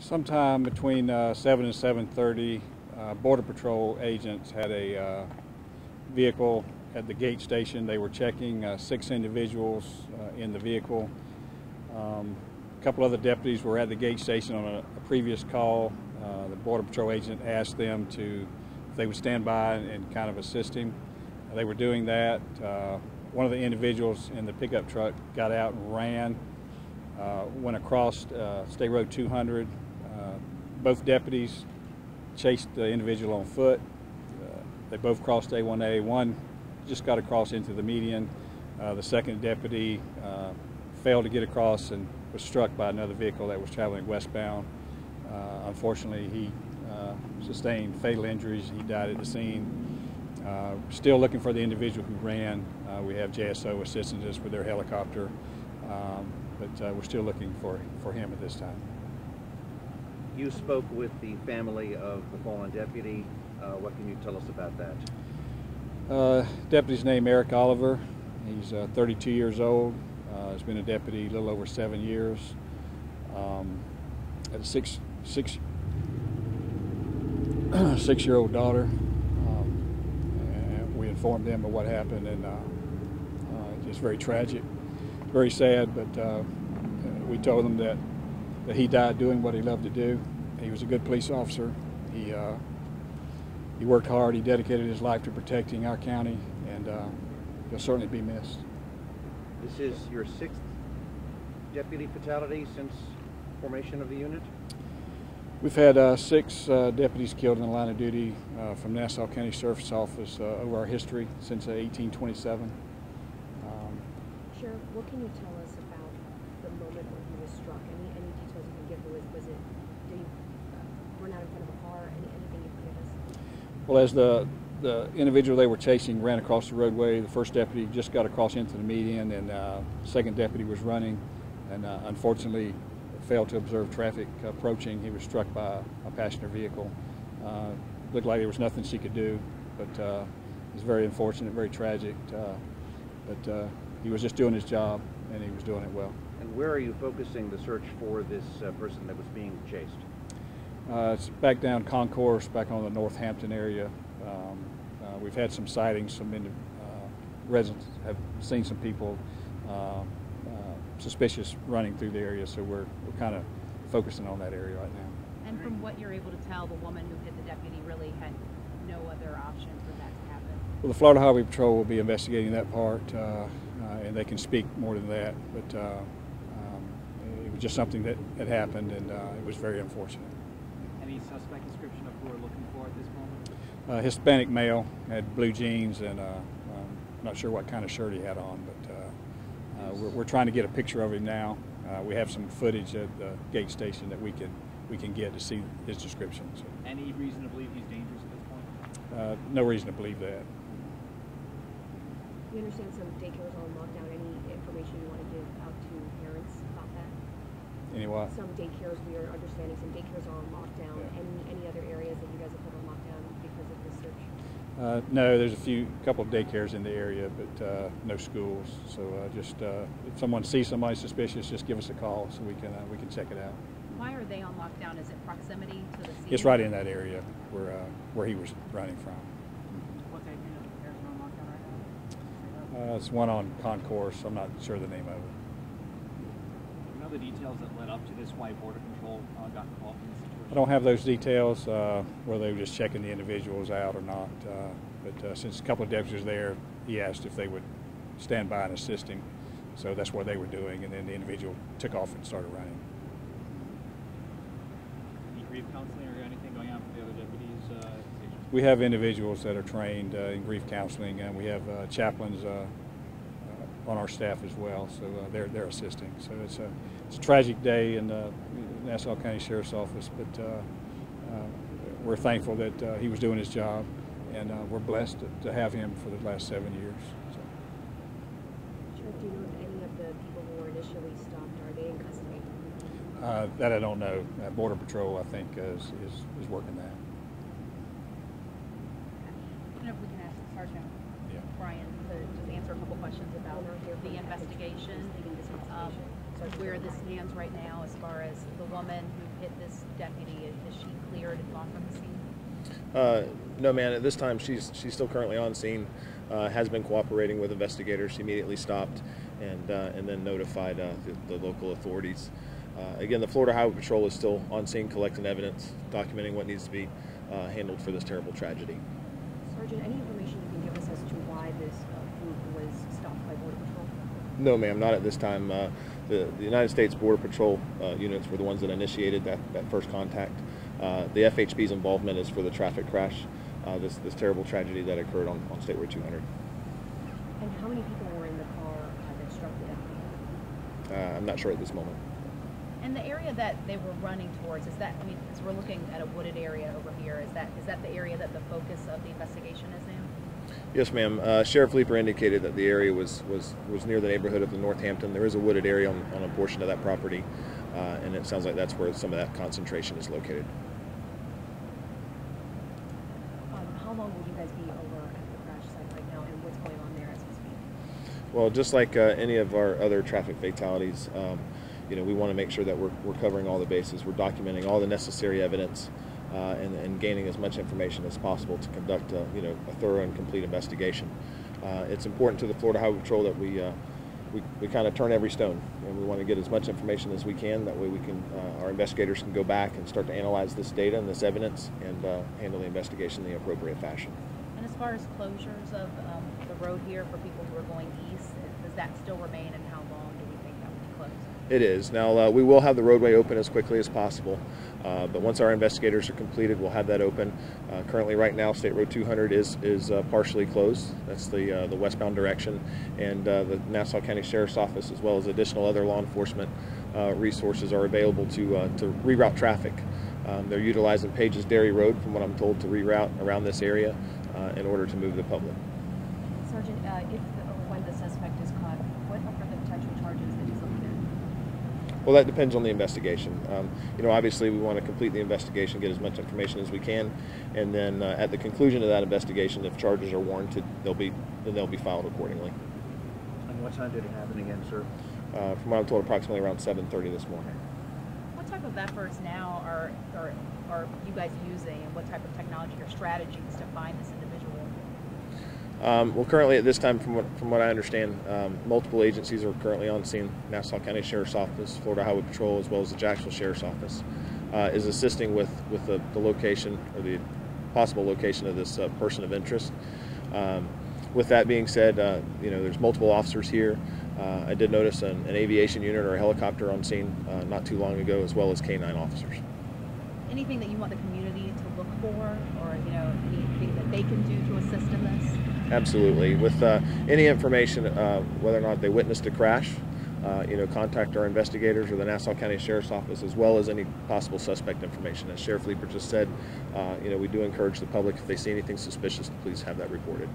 Sometime between 7 and 7:30, Border Patrol agents had a vehicle at the gate station. They were checking 6 individuals in the vehicle. A couple other deputies were at the gate station on a previous call. The Border Patrol agent asked them if they would stand by and kind of assist him. They were doing that. One of the individuals in the pickup truck got out and ran, went across State Road 200. Both deputies chased the individual on foot. They both crossed A1A. One just got across into the median. The second deputy failed to get across and was struck by another vehicle that was traveling westbound. Unfortunately, he sustained fatal injuries. He died at the scene. Still looking for the individual who ran. We have JSO assisting us with their helicopter, but we're still looking for him at this time. You spoke with the family of the fallen deputy. What can you tell us about that? Deputy's name Eric Oliver. He's 32 years old. Has been a deputy a little over 7 years. Had a six-year-old daughter. And we informed them of what happened, and it's very tragic, very sad. But we told them that he died doing what he loved to do. He was a good police officer. He worked hard. He dedicated his life to protecting our county, and he'll certainly be missed. This is your 6th deputy fatality since formation of the unit? We've had 6 deputies killed in the line of duty from Nassau County Sheriff's Office over our history since 1827. Sheriff, what can you tell us about the moment when he was struck? Any details you can give? Was it, did he run out in front of a car? Anything you can give us? Well, as the individual they were chasing ran across the roadway, the first deputy just got across into the median, and the second deputy was running, and unfortunately failed to observe traffic approaching. He was struck by a passenger vehicle. Looked like there was nothing she could do, but it was very unfortunate, very tragic. But he was just doing his job, and he was doing it well. And where are you focusing the search for this person that was being chased? It's back down Concourse, back on the Northampton area. We've had some sightings. Some residents have seen some people suspicious running through the area, so we're kind of focusing on that area right now. And from what you're able to tell, the woman who hit the deputy really had no other option for that to happen? Well, the Florida Highway Patrol will be investigating that part, and they can speak more than that, but it was just something that had happened, and it was very unfortunate. Any suspect description of who we're looking for at this moment? Hispanic male, had blue jeans, and I'm not sure what kind of shirt he had on, but we're trying to get a picture of him now. We have some footage at the gate station that we can get to see his description. So. Any reason to believe he's dangerous at this point? No reason to believe that. We understand some daycares are on lockdown. Any information you want to give out to parents about that? Any what? Some daycares, we are understanding some daycares are on lockdown. Yeah. Any other areas that you guys have put on lockdown because of this search? No, there's a couple of daycares in the area, but no schools. So just if someone sees somebody suspicious, just give us a call so we can check it out. Why are they on lockdown? Is it proximity to the scene? It's right in that area where he was running from. What daycares are on lockdown right now? It's one on Concourse. I'm not sure the name of it. Do you know the details that led up to this, why Border Control got involved in this situation? I don't have those details, whether they were just checking the individuals out or not. But since a couple of deputies were there, he asked if they would stand by and assist him. So that's what they were doing, and then the individual took off and started running. Any grief counseling or anything going on for the other deputies? We have individuals that are trained in grief counseling, and we have chaplains on our staff as well, so they're assisting. So it's a tragic day in the Nassau County Sheriff's Office, but we're thankful that he was doing his job, and we're blessed to have him for the last 7 years. So. Sheriff, do you know if any of the people who were initially stopped, are they in custody? That I don't know. Border Patrol, I think, is working that. I don't know if we can ask Sergeant Brian to just answer a couple questions about the investigation, where this stands right now as far as the woman who hit this deputy? Is she cleared and gone from the scene? No, ma'am. At this time, she's still currently on scene. Has been cooperating with investigators. She immediately stopped and then notified the local authorities. Again, the Florida Highway Patrol is still on scene collecting evidence, documenting what needs to be handled for this terrible tragedy. Sergeant, any information you can give us as to why this group was stopped by Border Patrol? No, ma'am, not at this time. The United States Border Patrol units were the ones that initiated that first contact. The FHP's involvement is for the traffic crash, this terrible tragedy that occurred on State Road 200. And how many people were in the car that struck the deputy? I'm not sure at this moment. And the area that they were running towards, is that, I mean, as we're looking at a wooded area over here, is that the area that the focus of the investigation is now? Yes, ma'am. Sheriff Leeper indicated that the area was near the neighborhood of the Northampton. There is a wooded area on a portion of that property, and it sounds like that's where some of that concentration is located. How long will you guys be over at the crash site right now, and what's going on there as we speak? Well, just like any of our other traffic fatalities, we want to make sure that we're covering all the bases. We're documenting all the necessary evidence and gaining as much information as possible to conduct a thorough and complete investigation. It's important to the Florida Highway Patrol that we kind of turn every stone, and we want to get as much information as we can. That way we can, our investigators can go back and start to analyze this data and this evidence and handle the investigation in the appropriate fashion. And as far as closures of the road here for people who are going east, does that still remain, and how long do we think that will be closed? It is. Now, we will have the roadway open as quickly as possible, but once our investigators are completed, we'll have that open. Currently, right now, State Road 200 is partially closed. That's the westbound direction, and the Nassau County Sheriff's Office, as well as additional other law enforcement resources, are available to reroute traffic. They're utilizing Pages Dairy Road, from what I'm told, to reroute around this area in order to move the public. Sergeant, if or when the suspect is caught, what are the potential charges that he's looking at? Well, that depends on the investigation. Obviously we want to complete the investigation, get as much information as we can, and then at the conclusion of that investigation, if charges are warranted, they'll be filed accordingly. And what time did it happen again, sir? From what I'm told, approximately around 7:30 this morning. What type of efforts now are you guys using, and what type of technology or strategies to find this individual? Well, currently at this time, from what I understand, multiple agencies are currently on scene. Nassau County Sheriff's Office, Florida Highway Patrol, as well as the Jacksonville Sheriff's Office is assisting with the location or the possible location of this person of interest. With that being said, there's multiple officers here. I did notice an aviation unit or a helicopter on scene not too long ago, as well as K-9 officers. Anything that you want the community to look for, or anything that they can do to assist in this? Absolutely. With any information, whether or not they witnessed a crash, contact our investigators or the Nassau County Sheriff's Office, as well as any possible suspect information. As Sheriff Leeper just said, we do encourage the public, if they see anything suspicious, to please have that reported.